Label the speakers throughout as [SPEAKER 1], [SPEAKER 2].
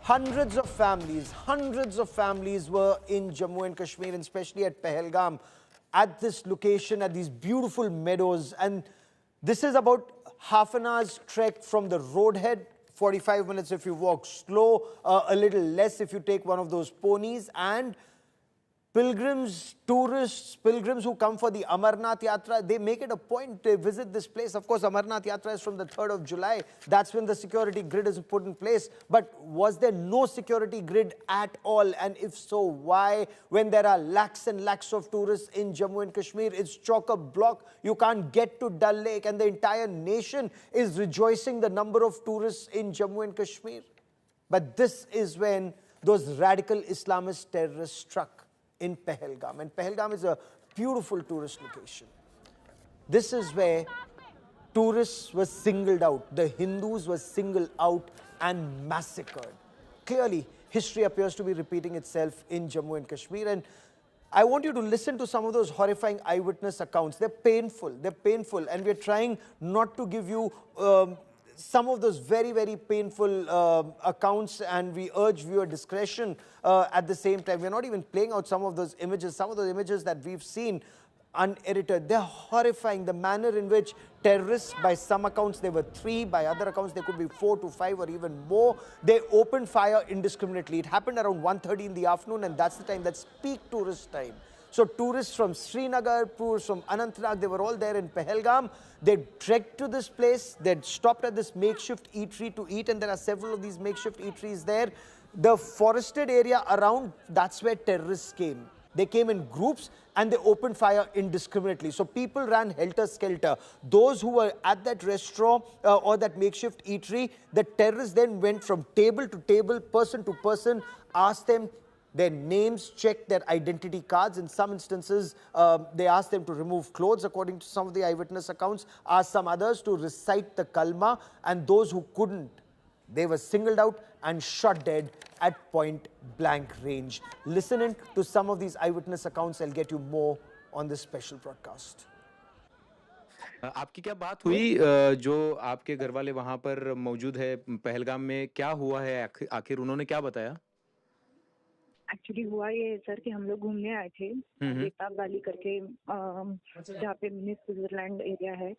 [SPEAKER 1] Hundreds of families were in Jammu and Kashmir, and especially at Pahalgam, at this location, at these beautiful meadows. And this is about half an hour's trek from the roadhead, 45 minutes if you walk slow, a little less if you take one of those ponies. And pilgrims, tourists, pilgrims who come for the Amarnath Yatra, they make it a point to visit this place. Of course, Amarnath Yatra is from the 3rd of July. That's when the security grid is put in place. But was there no security grid at all? And if so, why? When there are lakhs and lakhs of tourists in Jammu and Kashmir, it's chock-a-block. You can't get to Dal Lake, and the entire nation is rejoicing the number of tourists in Jammu and Kashmir. But this is when those radical Islamist terrorists struck in Pahalgam. And Pahalgam is a beautiful tourist location. This is where tourists were singled out. The Hindus were singled out and massacred. Clearly, history appears to be repeating itself in Jammu and Kashmir. And I want you to listen to some of those horrifying eyewitness accounts. They're painful. And we're trying not to give you some of those very, very painful accounts, and we urge viewer discretion at the same time. We're not even playing out some of those images that we've seen unedited. They're horrifying. The manner in which terrorists, by some accounts there were 3, by other accounts there could be 4 to 5 or even more, they opened fire indiscriminately. It happened around 1:30 in the afternoon, and that's the time, that's peak tourist time. So tourists from Srinagar, tourists from Anantnag, they were all there in Pahalgam. They trekked to this place. They'd stopped at this makeshift eatery to eat, and there are several of these makeshift eateries there. The forested area around, that's where terrorists came. They came in groups and they opened fire indiscriminately. So people ran helter-skelter. Those who were at that restaurant or that makeshift eatery, the terrorists then went from table to table, person to person, asked them their names, checked their identity cards. In some instances, they asked them to remove clothes, according to some of the eyewitness accounts, asked some others to recite the kalma, and those who couldn't, they were singled out and shot dead at point-blank range. Listen in to some of these eyewitness accounts. I'll get you more on this special broadcast.
[SPEAKER 2] आपकी क्या बात हुई जो आपके घर वाले वहां पर मौजूद है पहलगाम में, क्या हुआ है आखिर उन्होंने क्या बताया?
[SPEAKER 3] एक्चुअली हुआ ये सर कि हम लोग घूमने आए थे बेताब वैली करके, जहाँ पे मिनी स्विट्जरलैंड एरिया है।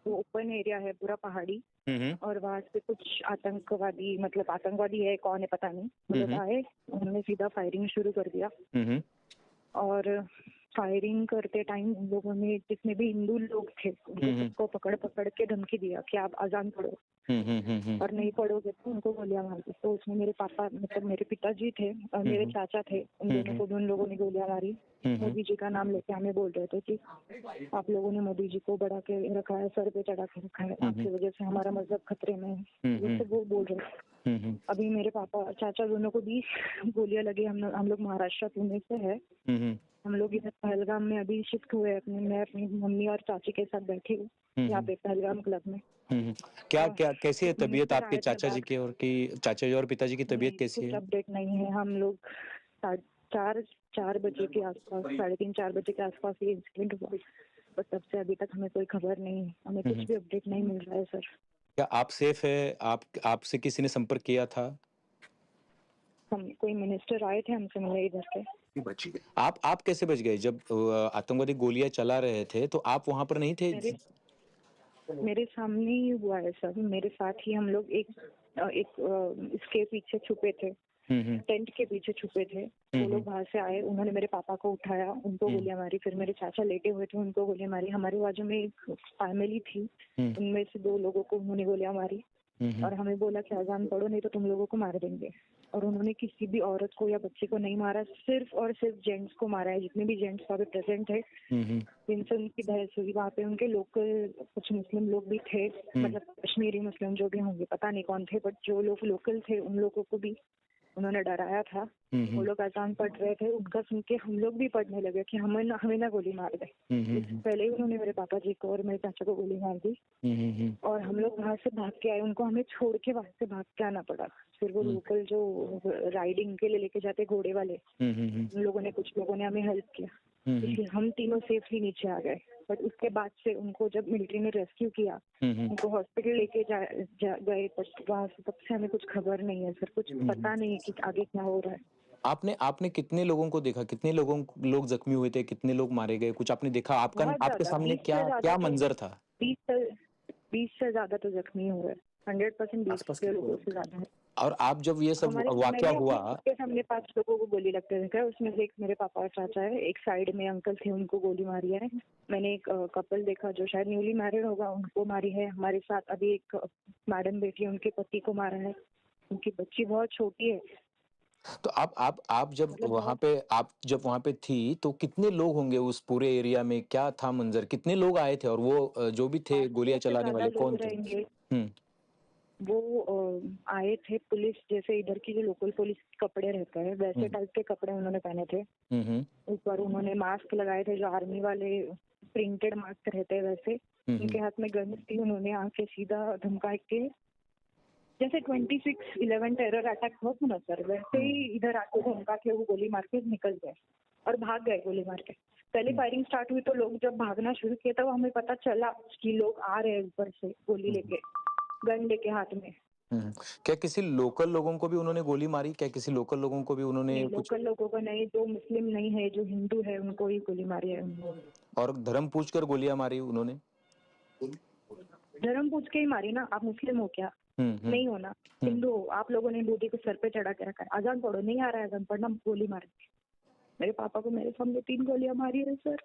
[SPEAKER 3] वो ओपन एरिया है, पूरा पहाड़ी। और वहाँ से कुछ आतंकवादी, मतलब आतंकवादी है, कौन है पता नहीं, मतलब आए, उन्होंने सीधा फायरिंग शुरू कर दिया। और फायरिंग करते टाइम उन लोगों ने, जितने भी हिंदू लोग थे, उनको पकड़ के धमकी दिया कि आप अजान पढ़ो, और नहीं पढ़ोगे तो उनको गोलियां मार दी। तो उसमें मेरे पापा, मतलब मेरे पिताजी थे और मेरे चाचा थे, उन दोनों को, उन लोगों ने गोलियां मारी। मोदी जी का नाम लेके हमें बोल रहे थे कि आप लोगों ने मोदी जी को बढ़ा के रखा है, सर पे चढ़ा के रखा है, आपकी वजह से हमारा मजहब खतरे में है, जैसे वो बोल रहे थे। अभी मेरे पापा चाचा दोनों को भी गोलियां लगी। हम लोग महाराष्ट्र पुणे से है। हम लोग इधर पहलगाम में अभी शिफ्ट हुए अपने, मैं अपनी मम्मी और चाची के साथ बैठी हूँ यहाँ पे पहलगाम क्लब में।
[SPEAKER 2] कैसी है तबीयत आपके चाचा जी की, और की चाचा जी और पिताजी की तबीयत कैसी है?
[SPEAKER 3] कुछ अपडेट नहीं है। हम लोग 4 बजे के आसपास, 3:30-4 बजे के आसपास ये इंसिडेंट हुआ, पर तब से अभी तक हमें कोई खबर नहीं है, हमें कुछ भी अपडेट नहीं मिल रहा है सर।
[SPEAKER 2] क्या आप सेफ है? आपसे किसी ने संपर्क किया था?
[SPEAKER 3] कोई मिनिस्टर आए थे हमसे मिलने इधर से।
[SPEAKER 2] आप कैसे बच गए? जब आतंकवादी गोलियां चला रहे थे तो आप वहां पर नहीं थे?
[SPEAKER 3] मेरे सामने ही हुआ है सर, मेरे साथ ही हम लोग एक इसके पीछे छुपे थे, टेंट के पीछे छुपे थे। वो लोग बाहर से आए, उन्होंने मेरे पापा को उठाया, उनको गोलियां मारी। फिर मेरे चाचा लेटे हुए थे, उनको गोलियां मारी। हमारे बाजू में एक फैमिली थी, उनमें से 2 लोगों को उन्होंने गोलियां मारी और हमें बोला कि अजान पढ़ो, नहीं तो तुम लोगों को मार देंगे। और उन्होंने किसी भी औरत को या बच्चे को नहीं मारा, सिर्फ और सिर्फ जेंट्स को मारा है। जितने भी जेंट्स वहाँ पे प्रेजेंट थे, जिनसे उनकी बहस हुई, वहाँ पे उनके लोकल कुछ मुस्लिम लोग भी थे, मतलब कश्मीरी मुस्लिम जो भी होंगे, पता नहीं कौन थे, बट जो लोग लोकल थे उन लोगों को भी उन्होंने डराया था। वो लोग अजान पढ़ रहे थे, उनका सुन के हम लोग भी पढ़ने लगे कि हमें ना गोली मार दे। पहले ही उन्होंने मेरे पापा जी को और मेरे चाचा को गोली मार दी और हम लोग वहाँ से भाग के आए। उनको हमें छोड़ के वहाँ से भाग के आना पड़ा। फिर वो लोकल जो राइडिंग के लिए लेके जाते घोड़े वाले, उन लोगों ने, कुछ लोगों ने हमें हेल्प किया। इसलिए हम तीनों सेफली नीचे आ गए। बट उसके बाद से उनको जब मिलिट्री ने रेस्क्यू किया, उनको हॉस्पिटल लेके गए, बट वहां से तब से हमें कुछ खबर नहीं है सर, कुछ पता नहीं है कि आगे क्या हो रहा है।
[SPEAKER 2] आपने आपने कितने लोगों को देखा? कितने लोग जख्मी हुए थे? कितने लोग मारे गए? कुछ आपने देखा?
[SPEAKER 3] बहुत
[SPEAKER 2] आपके
[SPEAKER 3] ज्यादा,
[SPEAKER 2] सामने
[SPEAKER 3] 20 से
[SPEAKER 2] क्या
[SPEAKER 3] ज्यादा
[SPEAKER 2] क्या
[SPEAKER 3] तो
[SPEAKER 2] मंजर था?
[SPEAKER 3] 20 से ज्यादा तो जख्मी हुए। 100% 20
[SPEAKER 2] आसपास
[SPEAKER 3] के
[SPEAKER 2] कितने
[SPEAKER 3] लोगों
[SPEAKER 2] लोग
[SPEAKER 3] से
[SPEAKER 2] थे?
[SPEAKER 3] ज्यादा है।
[SPEAKER 2] और आप जब ये सब वाकया
[SPEAKER 3] मैंने
[SPEAKER 2] हुआ,
[SPEAKER 3] अपने खुद के सामने 5 लोगों को गोली लगते देखा है। उसमें से एक मेरे पापा और चाचा है, एक साइड में अंकल थे, उनको गोली मारी है। मैंने एक कपल देखा जो शायद न्यूली मैरिड होगा, उनको मारी है। हमारे साथ अभी एक मैडम बैठी है, उनके पति को मारा है। उनकी बच्ची बहुत छोटी है।
[SPEAKER 2] तो आप जब
[SPEAKER 3] मतलब
[SPEAKER 2] वहाँ
[SPEAKER 3] बहुत
[SPEAKER 2] पे आप जब वहाँ पे थी तो कितने लोग होंगे उस पूरे एरिया में? क्या था मंजर? कितने लोग आए थे और वो जो भी थे
[SPEAKER 3] 500
[SPEAKER 2] गोलियां
[SPEAKER 3] से
[SPEAKER 2] चलाने
[SPEAKER 3] ज्यादा
[SPEAKER 2] वाले
[SPEAKER 3] लोग
[SPEAKER 2] कौन थे?
[SPEAKER 3] रहेंगे।
[SPEAKER 2] हुँ,
[SPEAKER 3] वो आए थे, पुलिस जैसे इधर की जो लोकल पुलिस कपड़े रहते हैं वैसे
[SPEAKER 2] हुँ,
[SPEAKER 3] टाइप के कपड़े उन्होंने पहने थे।
[SPEAKER 2] हुँ, हुँ,
[SPEAKER 3] ऊपर उन्होंने मास्क लगाए थे, जो आर्मी वाले प्रिंटेड मास्क रहते हैं वैसे।
[SPEAKER 2] हुँ,
[SPEAKER 3] उनके
[SPEAKER 2] हुँ,
[SPEAKER 3] हाथ में गन्स थी। उन्होंने आके सीधा धमका के, जैसे 26/11 टेरर अटैक हुआ था ना सर, वैसे ही इधर आके धमका के वो गोली मार के निकल गए और भाग गए गोली मार के। पहले फायरिंग स्टार्ट हुई तो लोग जब भागना शुरू किए तब हमें पता चला कि लोग आ रहे हैं ऊपर से गोली लेके, गन लेके हाथ में।
[SPEAKER 2] हुँ। क्या किसी लोकल लोगों को भी उन्होंने गोली मारी? क्या किसी लोकल लोगों को भी उन्होंने
[SPEAKER 3] नहीं,
[SPEAKER 2] कुछ
[SPEAKER 3] लोकल लोगों को नहीं, जो मुस्लिम नहीं है, जो हिंदू है, उनको ही गोली मारी है उन्होंने।
[SPEAKER 2] और धर्म पूछकर गोलियां मारी उन्होंने?
[SPEAKER 3] धर्म पूछ के ही मारी ना, आप मुस्लिम हो क्या?
[SPEAKER 2] हुँ, हुँ,
[SPEAKER 3] नहीं हो ना,
[SPEAKER 2] हुँ।
[SPEAKER 3] हिंदू हो। आप लोगों ने दूधी को सर पे चढ़ा के रखा है, अजान पढ़ो, नहीं आ रहा है अजान पढ़ना, गोली मार दी। मेरे पापा को मेरे सामने 3 गोलियां मारी है सर।